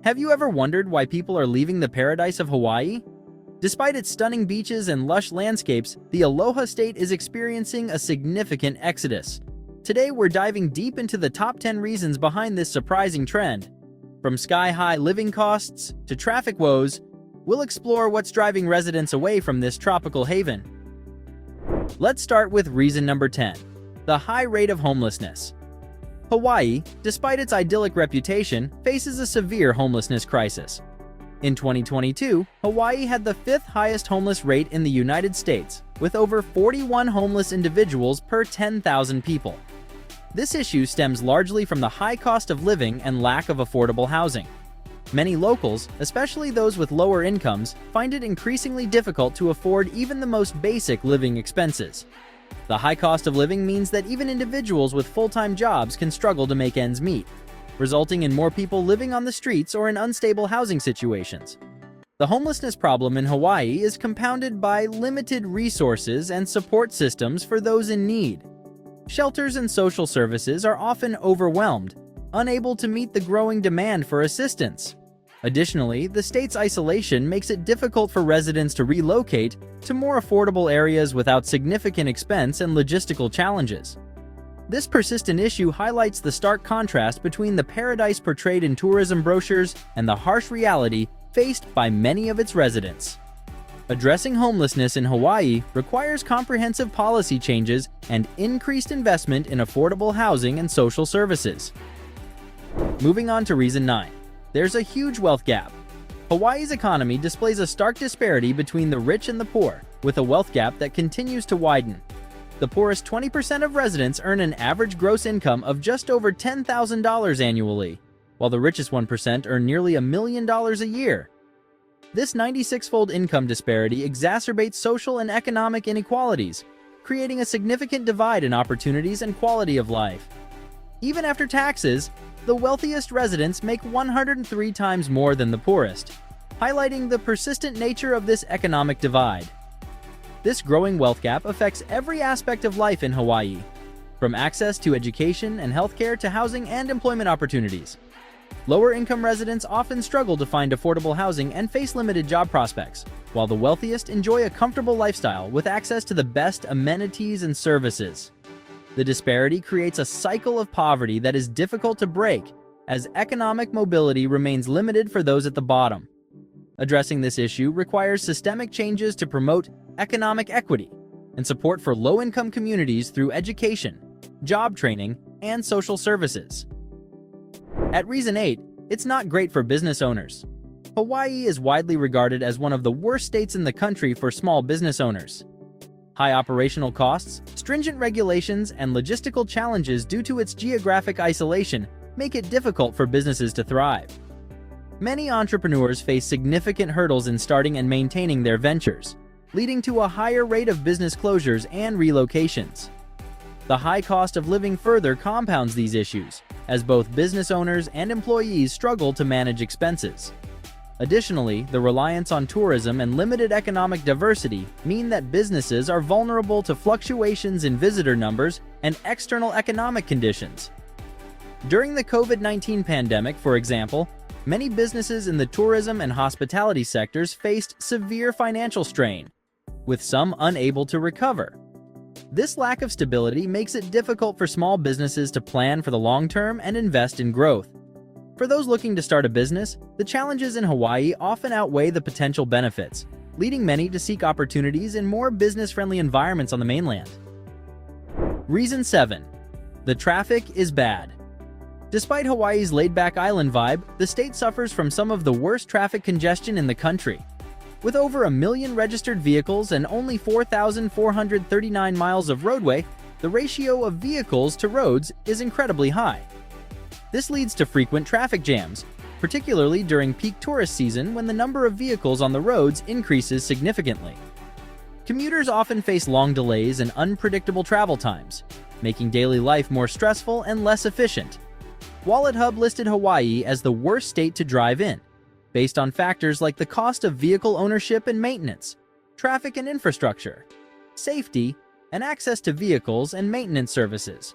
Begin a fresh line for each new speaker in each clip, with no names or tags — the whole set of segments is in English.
Have you ever wondered why people are leaving the paradise of Hawaii? Despite its stunning beaches and lush landscapes, the Aloha State is experiencing a significant exodus. Today, we're diving deep into the top 10 reasons behind this surprising trend. From sky-high living costs to traffic woes, we'll explore what's driving residents away from this tropical haven. Let's start with reason number 10, the high rate of homelessness. Hawaii, despite its idyllic reputation, faces a severe homelessness crisis. In 2022, Hawaii had the fifth highest homeless rate in the United States, with over 41 homeless individuals per 10,000 people. This issue stems largely from the high cost of living and lack of affordable housing. Many locals, especially those with lower incomes, find it increasingly difficult to afford even the most basic living expenses. The high cost of living means that even individuals with full-time jobs can struggle to make ends meet, resulting in more people living on the streets or in unstable housing situations. The homelessness problem in Hawaii is compounded by limited resources and support systems for those in need. Shelters and social services are often overwhelmed, unable to meet the growing demand for assistance. Additionally, the state's isolation makes it difficult for residents to relocate to more affordable areas without significant expense and logistical challenges. This persistent issue highlights the stark contrast between the paradise portrayed in tourism brochures and the harsh reality faced by many of its residents. Addressing homelessness in Hawaii requires comprehensive policy changes and increased investment in affordable housing and social services. Moving on to reason 9. There's a huge wealth gap. Hawaii's economy displays a stark disparity between the rich and the poor, with a wealth gap that continues to widen. The poorest 20% of residents earn an average gross income of just over $10,000 annually, while the richest 1% earn nearly $1 million a year. This 96-fold income disparity exacerbates social and economic inequalities, creating a significant divide in opportunities and quality of life. Even after taxes, the wealthiest residents make 103 times more than the poorest, highlighting the persistent nature of this economic divide. This growing wealth gap affects every aspect of life in Hawaii, from access to education and healthcare to housing and employment opportunities. Lower-income residents often struggle to find affordable housing and face limited job prospects, while the wealthiest enjoy a comfortable lifestyle with access to the best amenities and services. The disparity creates a cycle of poverty that is difficult to break, as economic mobility remains limited for those at the bottom. Addressing this issue requires systemic changes to promote economic equity and support for low-income communities through education, job training, and social services. At reason 8, it's not great for business owners. Hawaii is widely regarded as one of the worst states in the country for small business owners. High operational costs, stringent regulations, and logistical challenges due to its geographic isolation make it difficult for businesses to thrive. Many entrepreneurs face significant hurdles in starting and maintaining their ventures, leading to a higher rate of business closures and relocations. The high cost of living further compounds these issues, as both business owners and employees struggle to manage expenses. Additionally, the reliance on tourism and limited economic diversity mean that businesses are vulnerable to fluctuations in visitor numbers and external economic conditions. During the COVID-19 pandemic, for example, many businesses in the tourism and hospitality sectors faced severe financial strain, with some unable to recover. This lack of stability makes it difficult for small businesses to plan for the long term and invest in growth. For those looking to start a business, the challenges in Hawaii often outweigh the potential benefits, leading many to seek opportunities in more business-friendly environments on the mainland. Reason 7. The traffic is bad. Despite Hawaii's laid-back island vibe, the state suffers from some of the worst traffic congestion in the country. With over 1 million registered vehicles and only 4,439 miles of roadway, the ratio of vehicles to roads is incredibly high. This leads to frequent traffic jams, particularly during peak tourist season when the number of vehicles on the roads increases significantly. Commuters often face long delays and unpredictable travel times, making daily life more stressful and less efficient. WalletHub listed Hawaii as the worst state to drive in, based on factors like the cost of vehicle ownership and maintenance, traffic and infrastructure, safety, and access to vehicles and maintenance services.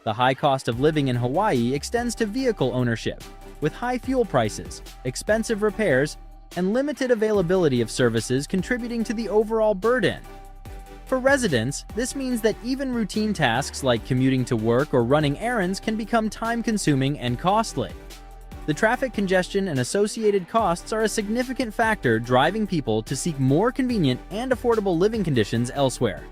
The high cost of living in Hawaii extends to vehicle ownership, with high fuel prices, expensive repairs, and limited availability of services contributing to the overall burden. For residents, this means that even routine tasks like commuting to work or running errands can become time-consuming and costly. The traffic congestion and associated costs are a significant factor driving people to seek more convenient and affordable living conditions elsewhere.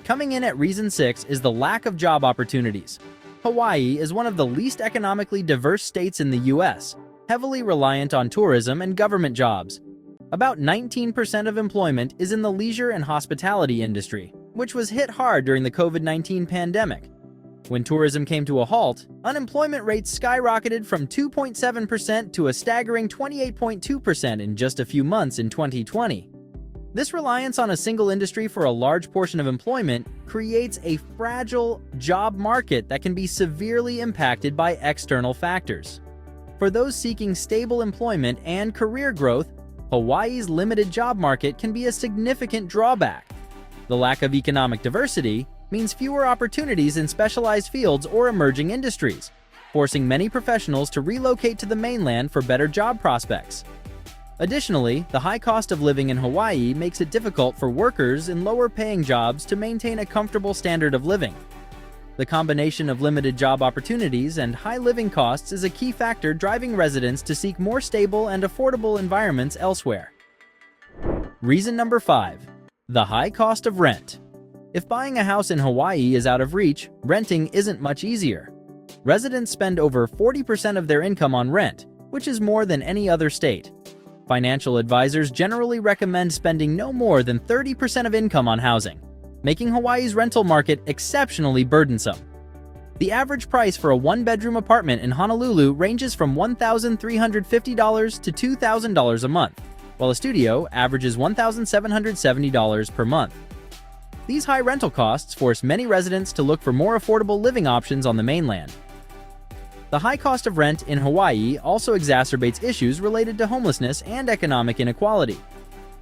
Coming in at reason 6 is the lack of job opportunities. Hawaii is one of the least economically diverse states in the U.S., heavily reliant on tourism and government jobs. About 19% of employment is in the leisure and hospitality industry, which was hit hard during the COVID-19 pandemic. When tourism came to a halt, unemployment rates skyrocketed from 2.7% to a staggering 28.2% in just a few months in 2020. This reliance on a single industry for a large portion of employment creates a fragile job market that can be severely impacted by external factors. For those seeking stable employment and career growth, Hawaii's limited job market can be a significant drawback. The lack of economic diversity means fewer opportunities in specialized fields or emerging industries, forcing many professionals to relocate to the mainland for better job prospects. Additionally, the high cost of living in Hawaii makes it difficult for workers in lower-paying jobs to maintain a comfortable standard of living. The combination of limited job opportunities and high living costs is a key factor driving residents to seek more stable and affordable environments elsewhere. Reason number 5. The high cost of rent. If buying a house in Hawaii is out of reach, renting isn't much easier. Residents spend over 40% of their income on rent, which is more than any other state. Financial advisors generally recommend spending no more than 30% of income on housing, making Hawaii's rental market exceptionally burdensome. The average price for a one-bedroom apartment in Honolulu ranges from $1,350 to $2,000 a month, while a studio averages $1,770 per month. These high rental costs force many residents to look for more affordable living options on the mainland. The high cost of rent in Hawaii also exacerbates issues related to homelessness and economic inequality.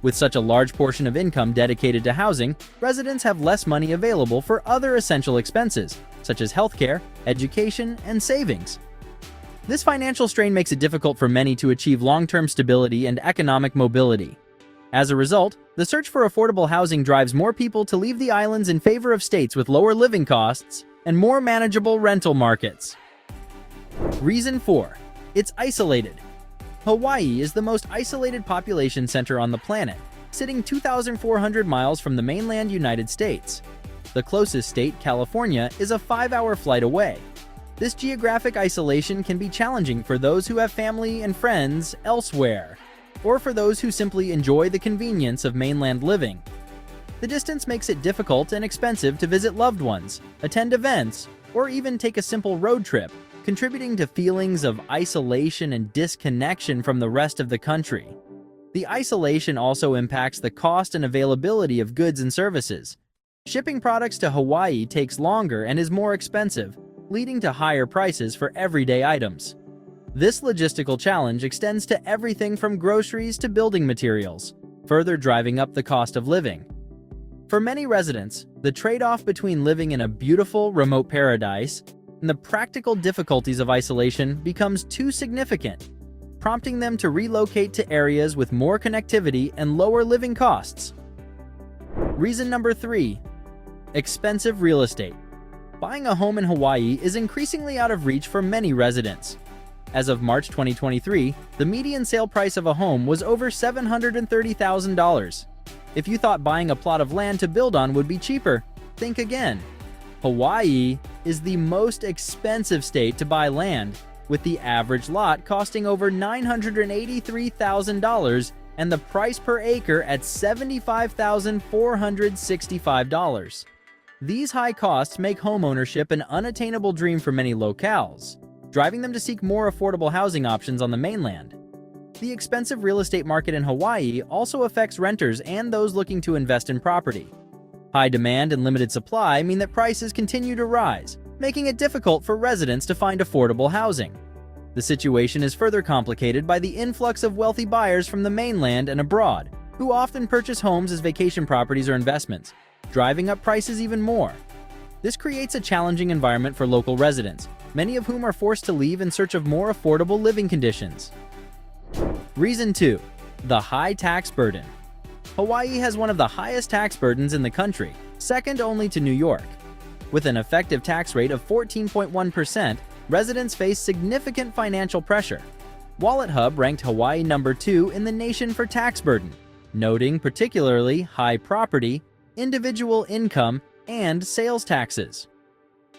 With such a large portion of income dedicated to housing, residents have less money available for other essential expenses, such as healthcare, education, and savings. This financial strain makes it difficult for many to achieve long-term stability and economic mobility. As a result, the search for affordable housing drives more people to leave the islands in favor of states with lower living costs and more manageable rental markets. Reason 4. It's isolated. Hawaii is the most isolated population center on the planet, sitting 2,400 miles from the mainland United States. The closest state, California, is a 5-hour flight away. This geographic isolation can be challenging for those who have family and friends elsewhere, or for those who simply enjoy the convenience of mainland living. The distance makes it difficult and expensive to visit loved ones, attend events, or even take a simple road trip, contributing to feelings of isolation and disconnection from the rest of the country. The isolation also impacts the cost and availability of goods and services. Shipping products to Hawaii takes longer and is more expensive, leading to higher prices for everyday items. This logistical challenge extends to everything from groceries to building materials, further driving up the cost of living. For many residents, the trade-off between living in a beautiful, remote paradise and the practical difficulties of isolation becomes too significant, prompting them to relocate to areas with more connectivity and lower living costs. Reason number 3. Expensive real estate. Buying a home in Hawaii is increasingly out of reach for many residents. As of March 2023, the median sale price of a home was over $730,000. If you thought buying a plot of land to build on would be cheaper, think again. Hawaii is the most expensive state to buy land, with the average lot costing over $983,000 and the price per acre at $75,465. These high costs make homeownership an unattainable dream for many locals, driving them to seek more affordable housing options on the mainland. The expensive real estate market in Hawaii also affects renters and those looking to invest in property. High demand and limited supply mean that prices continue to rise, making it difficult for residents to find affordable housing. The situation is further complicated by the influx of wealthy buyers from the mainland and abroad, who often purchase homes as vacation properties or investments, driving up prices even more. This creates a challenging environment for local residents, many of whom are forced to leave in search of more affordable living conditions. Reason 2. The high tax burden. Hawaii has one of the highest tax burdens in the country, second only to New York. With an effective tax rate of 14.1%, residents face significant financial pressure. Wallet Hub ranked Hawaii number 2 in the nation for tax burden, noting particularly high property, individual income, and sales taxes.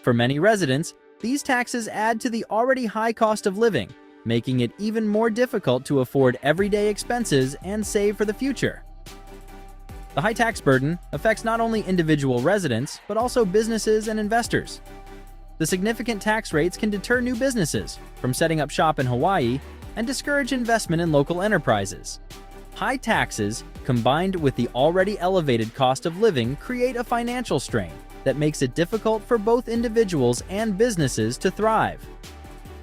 For many residents, these taxes add to the already high cost of living, making it even more difficult to afford everyday expenses and save for the future. The high tax burden affects not only individual residents, but also businesses and investors. The significant tax rates can deter new businesses from setting up shop in Hawaii and discourage investment in local enterprises. High taxes, combined with the already elevated cost of living, create a financial strain that makes it difficult for both individuals and businesses to thrive.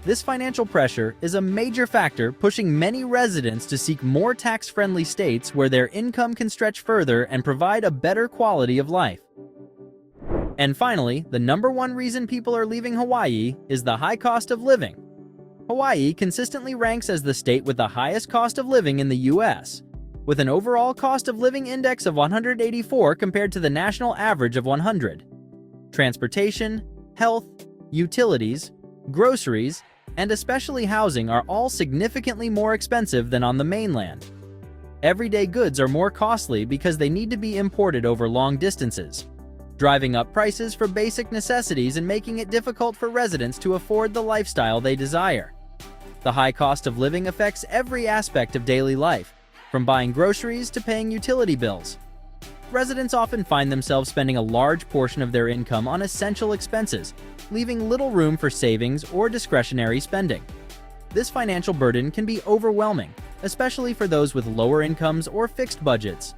This financial pressure is a major factor pushing many residents to seek more tax-friendly states where their income can stretch further and provide a better quality of life. And finally, the number one reason people are leaving Hawaii is the high cost of living. Hawaii consistently ranks as the state with the highest cost of living in the U.S., with an overall cost of living index of 184 compared to the national average of 100. Transportation, health, utilities, groceries, and especially housing are all significantly more expensive than on the mainland. Everyday goods are more costly because they need to be imported over long distances, driving up prices for basic necessities and making it difficult for residents to afford the lifestyle they desire. The high cost of living affects every aspect of daily life, from buying groceries to paying utility bills. Residents often find themselves spending a large portion of their income on essential expenses, leaving little room for savings or discretionary spending. This financial burden can be overwhelming, especially for those with lower incomes or fixed budgets.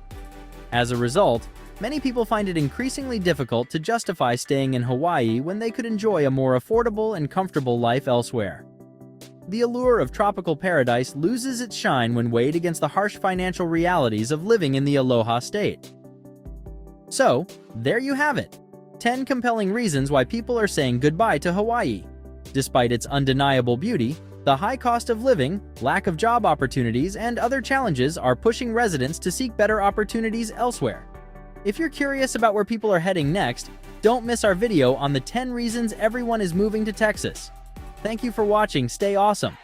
As a result, many people find it increasingly difficult to justify staying in Hawaii when they could enjoy a more affordable and comfortable life elsewhere. The allure of tropical paradise loses its shine when weighed against the harsh financial realities of living in the Aloha State. So, there you have it. 10 compelling reasons why people are saying goodbye to Hawaii. Despite its undeniable beauty, the high cost of living, lack of job opportunities, and other challenges are pushing residents to seek better opportunities elsewhere. If you're curious about where people are heading next, don't miss our video on the 10 reasons everyone is moving to Texas. Thank you for watching. Stay awesome.